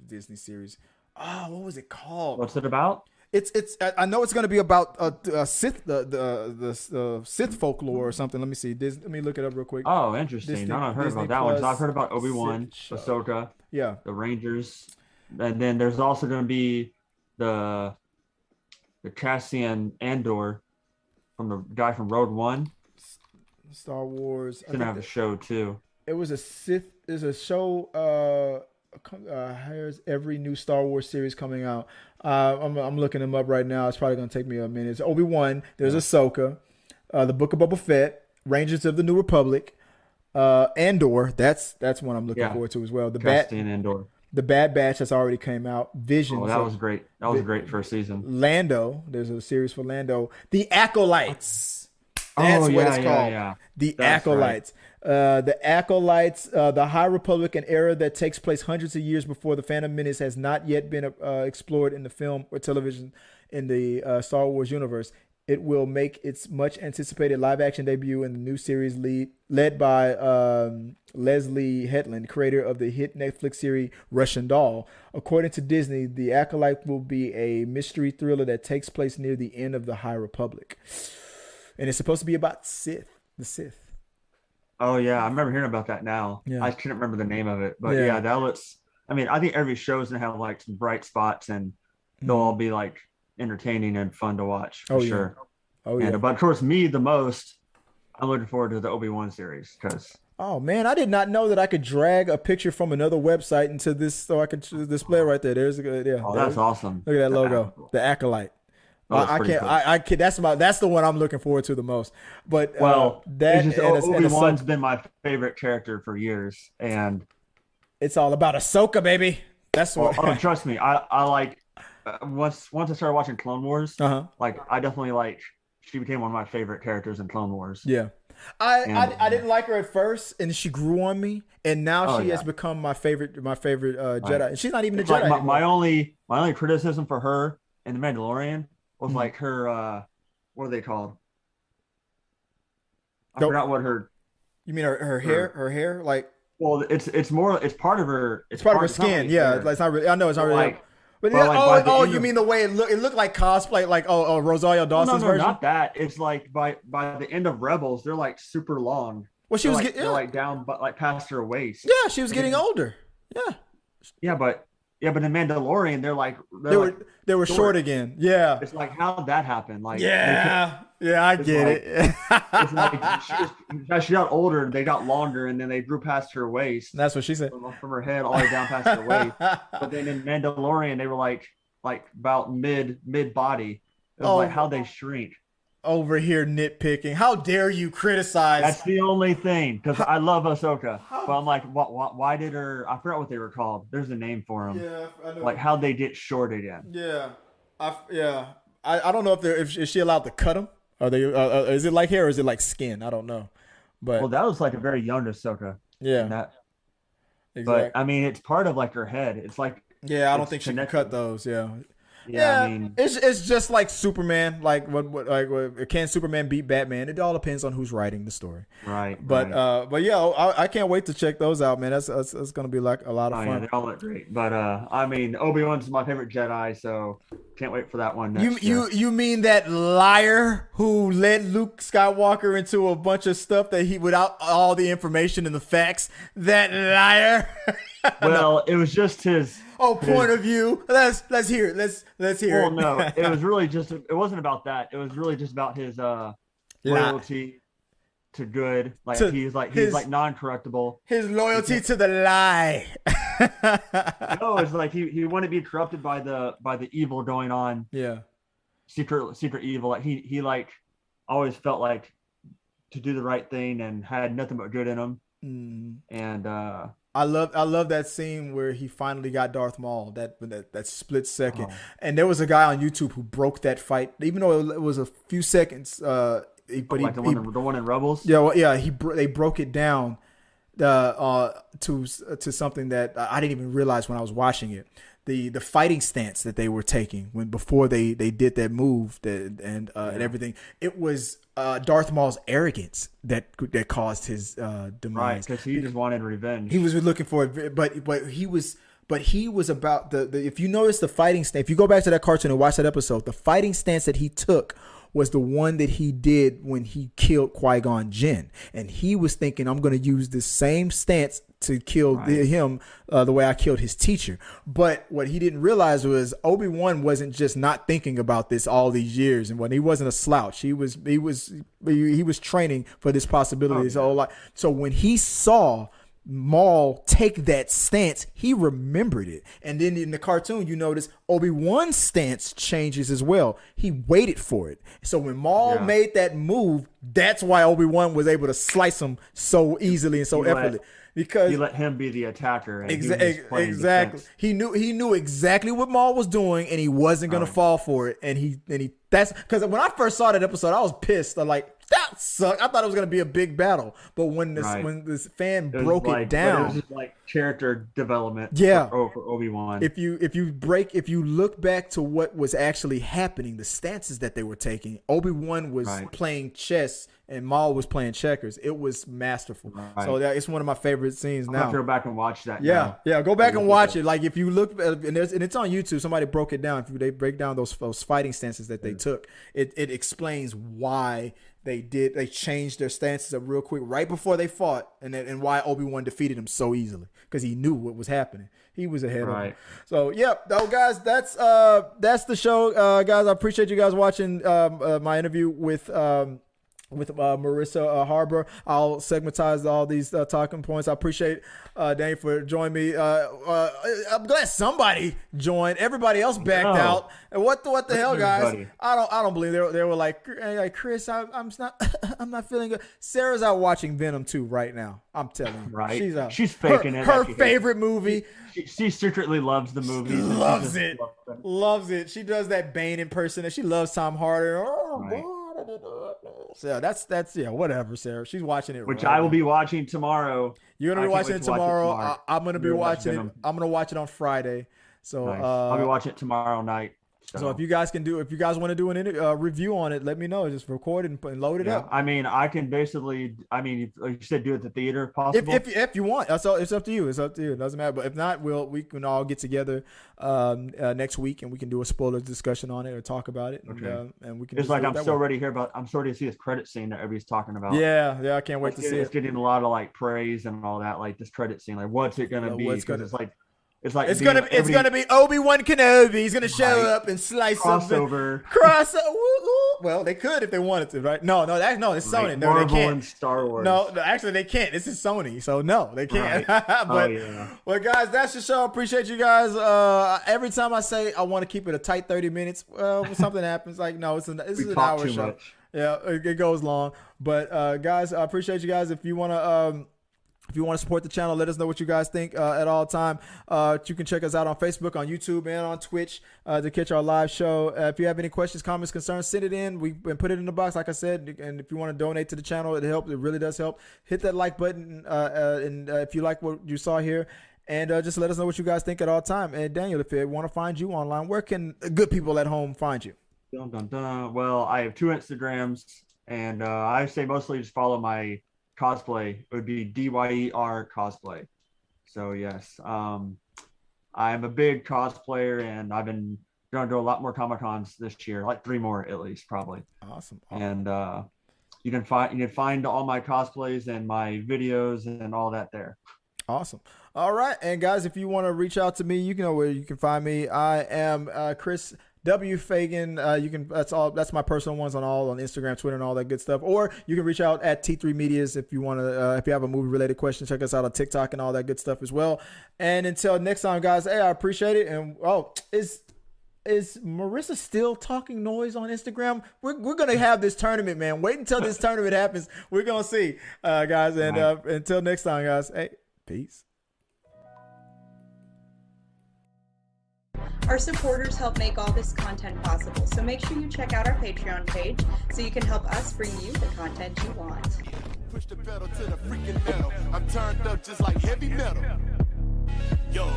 Disney series. What was it called? What's it about? It's I know it's going to be about Sith the Sith folklore or something. Let me see. Let me look it up real quick. Oh, interesting. I haven't heard about that one. So I've heard about Obi-Wan, Ahsoka, the Rangers, and then there's also going to be the Cassian Andor from the guy from Rogue One. Star Wars. It's going to have a show too. It was a Sith. There's a show. hires every new Star Wars series coming out. I'm looking them up right now. It's probably going to take me a minute. It's Obi-Wan. There's Ahsoka. The Book of Boba Fett. Rangers of the New Republic. Andor. That's one I'm looking forward to as well. Andor. The Bad Batch that's already came out. Vision. Oh, that was great. That was a great first season. Lando. There's a series for Lando. The Acolytes. That's what it's called. Yeah. The Acolytes. Right. The Acolytes, the High Republic, an era that takes place hundreds of years before the Phantom Menace, has not yet been explored in the film or television in the Star Wars universe. It will make its much anticipated live action debut in the new series led by Leslie Hetland, creator of the hit Netflix series Russian Doll. According to Disney, The Acolyte will be a mystery thriller that takes place near the end of the High Republic. And it's supposed to be about the Sith. Oh, yeah. I remember hearing about that now. Yeah. I couldn't remember the name of it. But yeah, that looks, I mean, I think every show's going to have like some bright spots and they'll all be like entertaining and fun to watch for sure. Oh, yeah. But of course, the most, I'm looking forward to the Obi-Wan series because. Oh, man, I did not know that I could drag a picture from another website into this so I could display it right there. There's a good, Oh, that's awesome. Look at that logo, the Acolyte. I can't. Cool. I can't. That's the one I'm looking forward to the most. But Obi-Wan's been my favorite character for years, and it's all about Ahsoka, baby. That's what. Trust me, I like. Once I started watching Clone Wars, like I definitely like. She became one of my favorite characters in Clone Wars. Yeah, I didn't like her at first, and she grew on me, and now she has become my favorite Jedi. And she's not even a Jedi. Like my only criticism for her in The Mandalorian was like her what are they called? I forgot what her. You mean her hair? Her hair, like. Well, it's part of her. It's part of her skin. Yeah, it's not really. I know it's not really. You mean the way it looked? It looked like cosplay, like Rosario Dawson's version. No, not that. It's like by the end of Rebels, they're like super long. Well, she was getting like down, but like past her waist. Yeah, she was getting older. Yeah. Yeah, but in Mandalorian, they were short again. Yeah. It's like how'd that happen? Like I get it. It's like she got older, they got longer, and then they grew past her waist. That's what she said. From her head all the way down past her waist. But then in Mandalorian, they were like about mid body. It was like how they shrink. Over here nitpicking. How dare you criticize? That's the only thing, because I love Ahsoka. But I'm like, why did her? I forgot what they were called. There's a name for them. Yeah, I know. Like how'd they get short again? Yeah, I don't know if she allowed to cut them. Are they? Is it like hair or is it like skin? I don't know. But that was like a very young Ahsoka. Yeah. Exactly. But I mean, it's part of like her head. It's like I don't think she can cut those. Yeah. Yeah, I mean, it's just like Superman. Like what can Superman beat Batman? It all depends on who's writing the story. Right. But I can't wait to check those out, man. That's gonna be like a lot of fun. Yeah, they all look great. But I mean, Obi-Wan's my favorite Jedi, so can't wait for that one next year. You mean that liar who led Luke Skywalker into a bunch of stuff that he without all the information and the facts? That liar. Well, it was just his. Point of view. Let's hear it. Let's hear it. Well, no, it was really just. It wasn't about that. It was really just about his loyalty to good. Like he's non-corruptible. His loyalty to the lie. No, it's like he wouldn't be corrupted by the evil going on. Yeah. Secret evil. Like he like always felt like to do the right thing and had nothing but good in him. And I love that scene where he finally got Darth Maul, that split second. And there was a guy on YouTube who broke that fight, even though it was a few seconds. The one in Rebels. Yeah, they broke it down to something that I didn't even realize when I was watching it. The fighting stance that they were taking before they did that move and everything. It was Darth Maul's arrogance that caused his demise. Right, because he just wanted revenge. He was looking for it, but he was about the if you notice the fighting stance, if you go back to that cartoon and watch that episode, the fighting stance that he took was the one that he did when he killed Qui-Gon Jinn. And he was thinking, I'm going to use this same stance to kill him the way I killed his teacher. But what he didn't realize was Obi-Wan wasn't just not thinking about this all these years. And when he wasn't a slouch, he was training for this possibility his whole life. So when he saw Maul take that stance, he remembered it. And then in the cartoon, you notice Obi-Wan's stance changes as well. He waited for it. So when Maul made that move, that's why Obi-Wan was able to slice him so easily and so effortlessly. Because he let him be the attacker. And exactly. He knew exactly what Maul was doing, and he wasn't gonna fall for it. And he that's because when I first saw that episode, I was pissed. I'm like, that sucked. I thought it was gonna be a big battle, but when this fan broke it down, it was just like character development. For Obi-Wan. If you look back to what was actually happening, the stances that they were taking, Obi-Wan was playing chess and Maul was playing checkers. It was masterful. Right. So it's one of my favorite scenes now. I'll have to go back and watch that. Yeah, go back and watch it. Like if you look, and it's on YouTube. Somebody broke it down. If they break down those fighting stances that they took, it explains why they changed their stances up real quick right before they fought, and why Obi-Wan defeated him so easily because he knew what was happening. He was ahead of him. So guys, that's the show. Guys, I appreciate you guys watching my interview with Murisa Harba. I'll segmentize all these talking points. I appreciate Danny for joining me. I'm glad somebody joined. Everybody else backed out. And what the hell, guys? I don't believe they were like, Chris, I'm not feeling good. Sarah's out watching Venom 2 right now. I'm telling you, right? She's faking it. Her favorite movie. She secretly loves the movie. Loves it. She does that Bane impersonation. She loves Tom Hardy. So that's whatever, Sarah. She's watching it, which I will be watching tomorrow. You're gonna be watching it tomorrow. I'm gonna be watching it. I'm gonna watch it on Friday. So I'll be watching it tomorrow night. So if you guys want to do a review on it, let me know. Just record it and load it up. I mean, I can basically. I mean, like you said, do it at the theater if possible. If you want, it's up to you. It's up to you. It doesn't matter. But if not, we can all get together next week and we can do a spoiler discussion on it or talk about it. Okay. And we can. It's like I'm so ready to see this credit scene that everybody's talking about. Yeah, I can't wait to see it. It's getting a lot of like praise and all that. Like this credit scene, like what's it gonna be? Because it's gonna be Obi-Wan Kenobi. He's gonna show up and slice crossover. Well, they could if they wanted to, right? No, it's Sony. No, Marvel they can't. And Star Wars. No, actually they can't. This is Sony, so no, they can't. Well, guys, that's the show. Appreciate you guys. Every time I say I want to keep it a tight 30 minutes, well, something happens. Like no, this is an hour show. Much. Yeah, it goes long. But guys, I appreciate you guys. If you want to support the channel, let us know what you guys think at all time. You can check us out on Facebook, on YouTube, and on Twitch to catch our live show. If you have any questions, comments, concerns, send it in. We put it in the box, like I said. And if you want to donate to the channel, it helps. It really does help. Hit that like button, and if you like what you saw here. And just let us know what you guys think at all time. And Daniel, if they want to find you online, where can good people at home find you? Dun, dun, dun. Well, I have 2 Instagrams, and I say mostly just follow my cosplay. It would be DYER cosplay. So yes, I'm a big cosplayer, and I've been going to do a lot more Comic-Cons this year, like 3 more at least, probably. Awesome. And you can find all my cosplays and my videos and all that there. Awesome. All right, and guys, if you want to reach out to me, you know where you can find me. I am Chris W. Fagan. That's my personal ones on Instagram, Twitter, and all that good stuff. Or you can reach out at T3 Medias if you want to. If you have a movie related question, check us out on TikTok and all that good stuff as well. And until next time, guys. Hey, I appreciate it. And is Maurisa still talking noise on Instagram? We're gonna have this tournament, man. Wait until this tournament happens. We're gonna see, guys. And until next time, guys. Hey, peace. Our supporters help make all this content possible, so make sure you check out our Patreon page so you can help us bring you the content you want. Push the pedal to the freaking metal. I'm turned up just like heavy metal. Yo.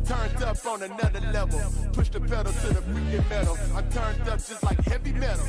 Turned up on another level. Push the pedal to the freaking metal. I'm turned up just like heavy metal.